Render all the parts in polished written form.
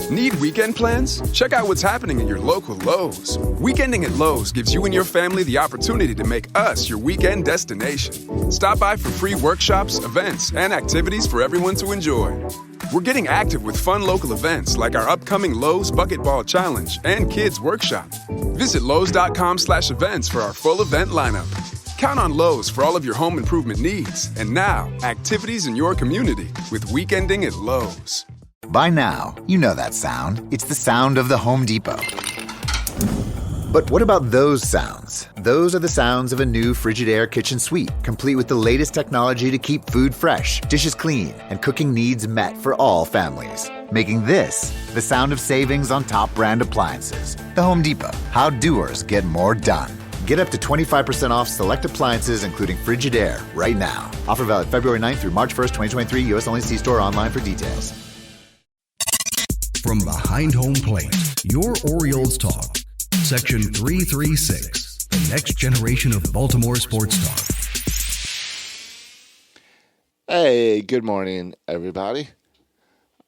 Need weekend plans? Check out what's happening at your local Lowe's. Weekending at Lowe's gives you and your family the opportunity to make us your weekend destination. Stop by for free workshops, events, and activities for everyone to enjoy. We're getting active with fun local events like our upcoming Lowe's Bucket Ball Challenge and Kids Workshop. Visit Lowe's.com/events for our full event lineup. Count on Lowe's for all of your home improvement needs. And now, activities in your community with Weekending at Lowe's. By now, you know that sound. It's the sound of the Home Depot. But what about those sounds? Those are the sounds of a new Frigidaire kitchen suite, complete with the latest technology to keep food fresh, dishes clean, and cooking needs met for all families. Making this the sound of savings on top brand appliances. The Home Depot. How doers get more done. Get up to 25% off select appliances, including Frigidaire, right now. Offer valid February 9th through March 1st, 2023. U.S. only. See store online for details. From behind home plate, your Orioles talk. Section 336, the next generation of Baltimore sports talk. Hey, good morning, everybody.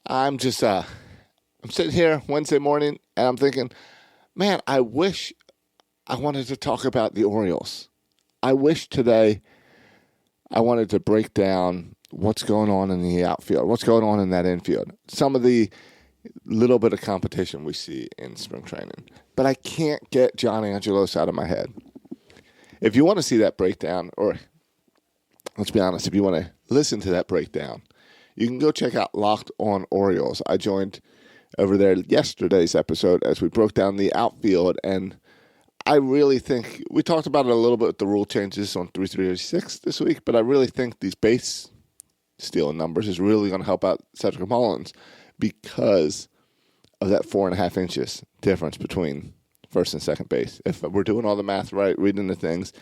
I'm sitting here Wednesday morning, and I'm thinking, man, I wish I wanted to talk about the Orioles. I wish today I wanted to break down what's going on in the outfield, what's going on in that infield, some of the little bit of competition we see in spring training. But I can't get John Angelos out of my head. If you want to see that breakdown, or let's be honest, if you want to listen to that breakdown, you can go check out Locked On Orioles. I joined over there yesterday's episode as we broke down the outfield, and I really think, we talked about it a little bit with the rule changes on 336 this week, but I really think these base stealing numbers is really going to help out Cedric Mullins because of that 4.5 inches difference between first and second base. If we're doing all the math right, reading the things,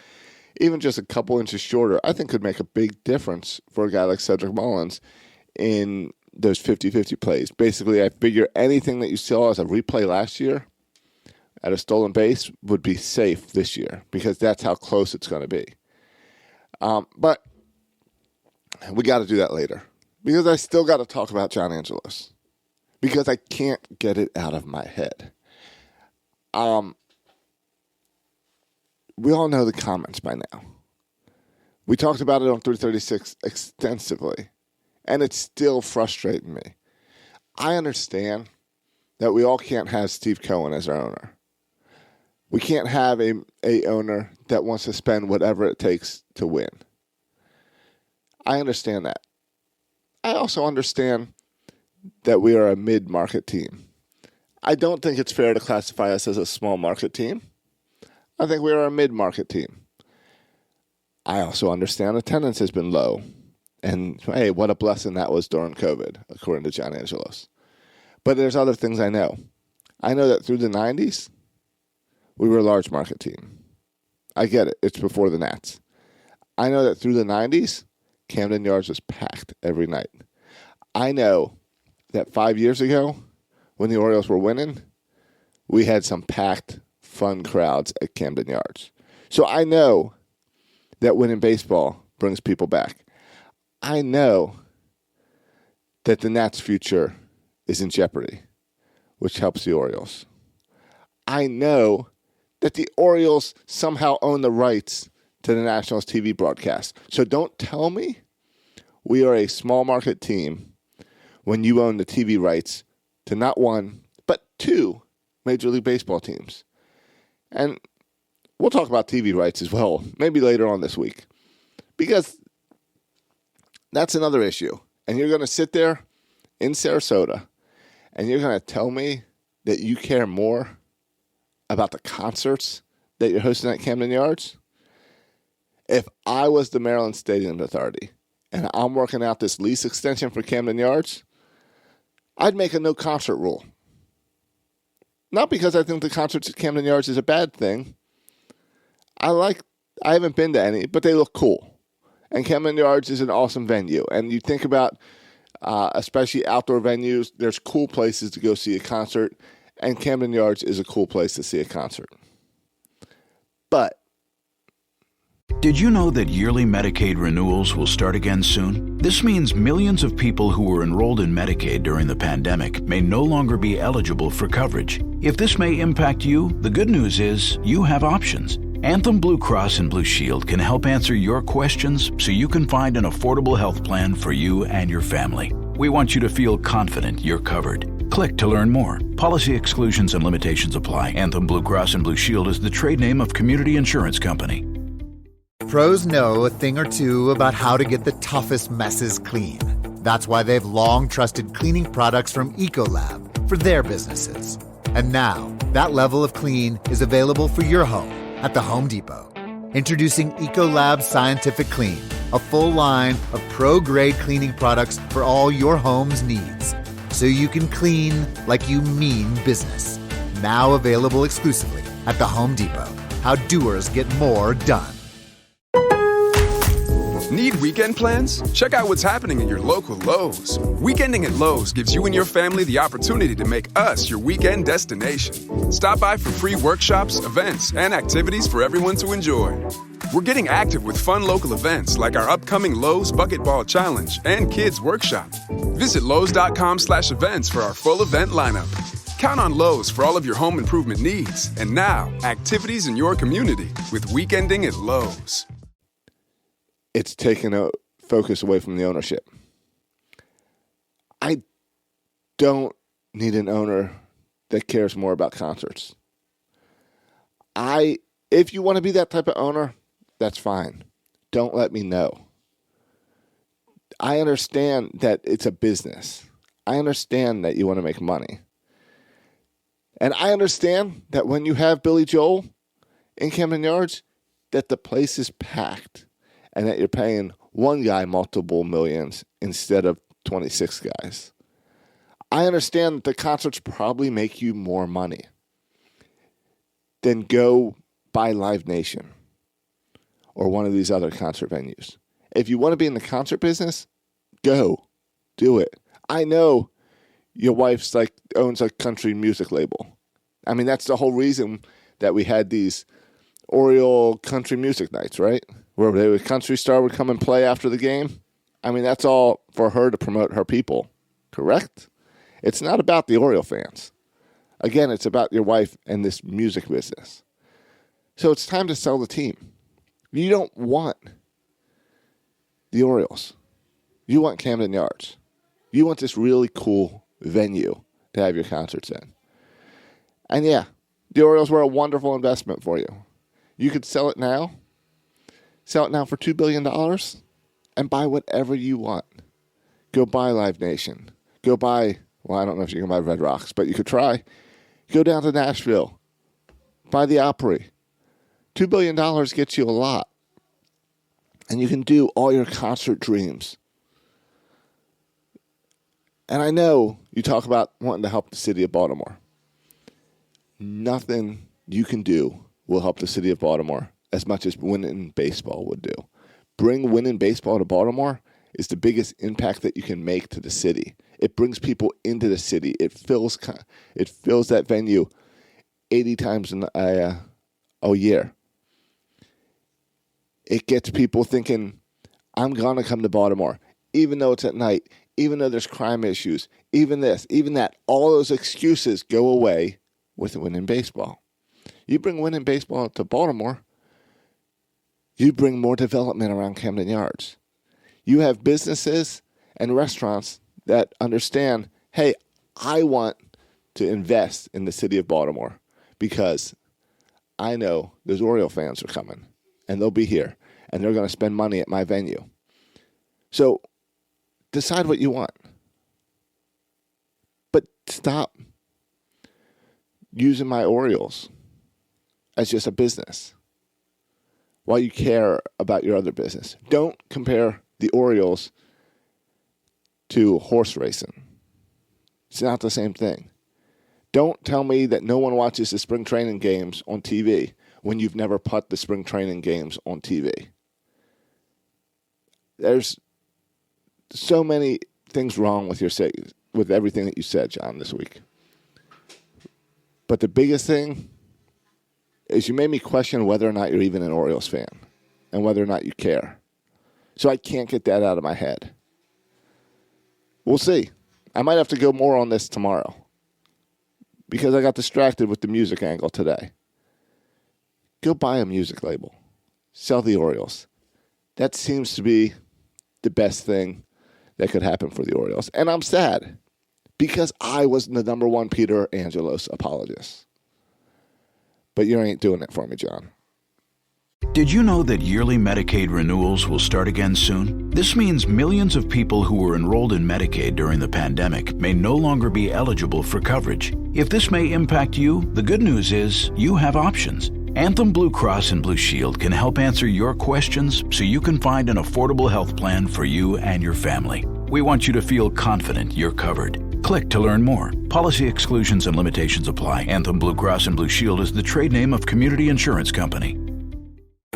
even just a couple inches shorter, I think could make a big difference for a guy like Cedric Mullins in those 50-50 plays. Basically, I figure anything that you saw as a replay last year at a stolen base would be safe this year because that's how close it's going to be. But we got to do that later because I still got to talk about John Angelos because I can't get it out of my head. We all know the comments by now. We talked about it on 336 extensively, and it's still frustrating me. I understand that we all can't have Steve Cohen as our owner. We can't have a owner that wants to spend whatever it takes to win. I understand that. I also understand that we are a mid-market team. I don't think it's fair to classify us as a small market team. I think we are a mid-market team. I also understand attendance has been low. And, hey, what a blessing that was during COVID, according to John Angelos. But there's other things I know. I know that through the 90s, we were a large market team. I get it. It's before the Nats. I know that through the 90s, Camden Yards was packed every night. I know that 5 years ago, when the Orioles were winning, we had some packed, fun crowds at Camden Yards. So I know that winning baseball brings people back. I know that the Nats' future is in jeopardy, which helps the Orioles. I know that the Orioles somehow own the rights to the Nationals TV broadcast. So don't tell me we are a small market team when you own the TV rights to not one, but two Major League Baseball teams. And we'll talk about TV rights as well, maybe later on this week, because that's another issue. And you're going to sit there in Sarasota and you're going to tell me that you care more about the concerts that you're hosting at Camden Yards? If I was the Maryland Stadium Authority and I'm working out this lease extension for Camden Yards, I'd make a no concert rule. Not because I think the concerts at Camden Yards is a bad thing. I haven't been to any, but they look cool. And Camden Yards is an awesome venue. And you think about, especially outdoor venues, there's cool places to go see a concert. And Camden Yards is a cool place to see a concert. But Did you know that yearly Medicaid renewals will start again soon? This means millions of people who were enrolled in Medicaid during the pandemic may no longer be eligible for coverage. If this may impact you, the good news is you have options. Anthem Blue Cross and Blue Shield can help answer your questions so you can find an affordable health plan for you and your family. We want you to feel confident you're covered. Click to learn more. Policy exclusions and limitations apply. Anthem Blue Cross and Blue Shield is the trade name of Community Insurance Company. Pros know a thing or two about how to get the toughest messes clean. That's why they've long trusted cleaning products from Ecolab for their businesses. And now, that level of clean is available for your home at the Home Depot. Introducing Ecolab Scientific Clean, a full line of pro-grade cleaning products for all your home's needs. So you can clean like you mean business. Now available exclusively at the Home Depot. How doers get more done. Need weekend plans? Check out what's happening at your local Lowe's. Weekending at Lowe's gives you and your family the opportunity to make us your weekend destination. Stop by for free workshops, events, and activities for everyone to enjoy. We're getting active with fun local events like our upcoming Lowe's Bucket Ball Challenge and Kids Workshop. Visit Lowe's.com/events for our full event lineup. Count on Lowe's for all of your home improvement needs. And now, activities in your community with Weekending at Lowe's. It's taken a focus away from the ownership. I don't need an owner that cares more about concerts. If you want to be that type of owner, that's fine. Don't let me know. I understand that it's a business. I understand that you want to make money. And I understand that when you have Billy Joel in Camden Yards, that the place is packed. And that you're paying one guy multiple millions instead of 26 guys. I understand that the concerts probably make you more money. Then go buy Live Nation or one of these other concert venues. If you want to be in the concert business, go. Do it. I know your wife's owns a country music label. I mean, that's the whole reason that we had these Orioles country music nights, right? Where the country star would come and play after the game. I mean, that's all for her to promote her people, correct? It's not about the Oriole fans. Again, it's about your wife and this music business. So it's time to sell the team. You don't want the Orioles. You want Camden Yards. You want this really cool venue to have your concerts in. And yeah, the Orioles were a wonderful investment for you. You could sell it now. Sell it now for $2 billion and buy whatever you want. Go buy Live Nation. Go buy, well, I don't know if you can buy Red Rocks, but you could try. Go down to Nashville. Buy the Opry. $2 billion gets you a lot. And you can do all your concert dreams. And I know you talk about wanting to help the city of Baltimore. Nothing you can do will help the city of Baltimore as much as winning baseball would do. Bring winning baseball to Baltimore is the biggest impact that you can make to the city. It brings people into the city. It fills that venue 80 times a year. It gets people thinking, I'm going to come to Baltimore, even though it's at night, even though there's crime issues, even this, even that. All those excuses go away with winning baseball. You bring winning baseball to Baltimore, you bring more development around Camden Yards. You have businesses and restaurants that understand, hey, I want to invest in the city of Baltimore because I know those Oriole fans are coming and they'll be here and they're going to spend money at my venue. So decide what you want. But stop using my Orioles as just a business while you care about your other business. Don't compare the Orioles to horse racing. It's not the same thing. Don't tell me that no one watches the spring training games on TV when you've never put the spring training games on TV. There's so many things wrong with everything that you said, John, this week. But the biggest thing is you made me question whether or not you're even an Orioles fan. and whether or not you care. So I can't get that out of my head. We'll see. I might have to go more on this tomorrow because I got distracted with the music angle today. Go buy a music label. Sell the Orioles. That seems to be the best thing that could happen for the Orioles. And I'm sad because I was the number one Peter Angelos apologist. But you ain't doing it for me, John. Did you know that yearly Medicaid renewals will start again soon? This means millions of people who were enrolled in Medicaid during the pandemic may no longer be eligible for coverage. If this may impact you, the good news is you have options. Anthem Blue Cross and Blue Shield can help answer your questions so you can find an affordable health plan for you and your family. We want you to feel confident you're covered. Click to learn more. Policy exclusions and limitations apply. Anthem Blue Cross and Blue Shield is the trade name of Community Insurance Company.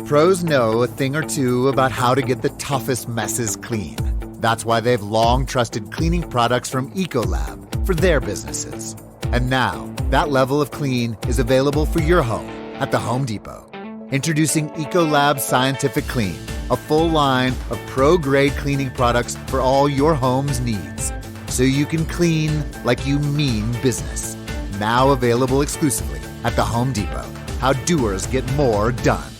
Pros know a thing or two about how to get the toughest messes clean. That's why they've long trusted cleaning products from Ecolab for their businesses. And now, that level of clean is available for your home at the Home Depot. Introducing Ecolab Scientific Clean, a full line of pro-grade cleaning products for all your home's needs. So you can clean like you mean business. Now available exclusively at the Home Depot. How doers get more done.